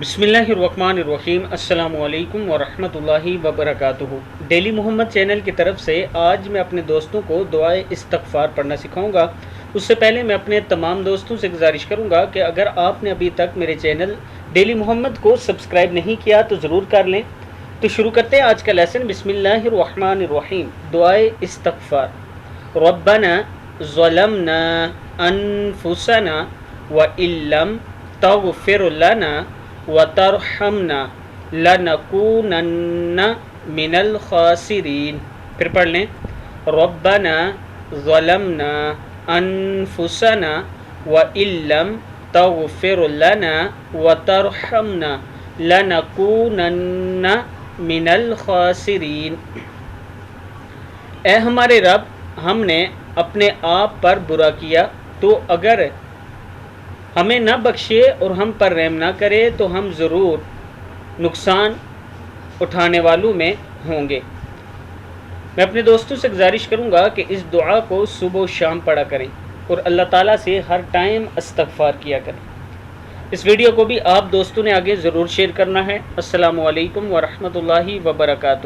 बिस्मिल्लाहिर्रहमानिर्रहीम। अस्सलाम वालेकुम वरहमतुल्लाहि वबरकातुहू। डेली मोहम्मद चैनल की तरफ से आज मैं अपने दोस्तों को दुआए इस्तग़फ़ार पढ़ना सिखाऊंगा। उससे पहले मैं अपने तमाम दोस्तों से गुजारिश करूंगा कि अगर आपने अभी तक मेरे चैनल डेली मोहम्मद को सब्सक्राइब नहीं किया तो ज़रूर कर लें। तो शुरू करते हैं आज का लेसन। बिस्मिल्लाहिर्रहमानिर्रहीम। दुआए इस्तग़फ़ार। रब्बना ज़लमना अनफुसना व इल्लम तग़फ़िर लना व तरहमना लनकूनन्ना मिनल खासिरीन। फिर पढ़ लें। रब्बना ज़लमना अनफुसना व इल्लम तग़फ़िर लना व तरहमना लनकूनन्ना मिनल खासिरीन। ए हमारे रब, हमने अपने आप पर बुरा किया, तो अगर हमें न बख्शे और हम पर रहम ना करे तो हम ज़रूर नुकसान उठाने वालों में होंगे। मैं अपने दोस्तों से गुजारिश करूंगा कि इस दुआ को सुबह शाम पढ़ा करें और अल्लाह ताला से हर टाइम इस्तग़फ़ार किया करें। इस वीडियो को भी आप दोस्तों ने आगे ज़रूर शेयर करना है। अस्सलामु अलैकुम वरहमतुल्लाहि वबरकातुहू।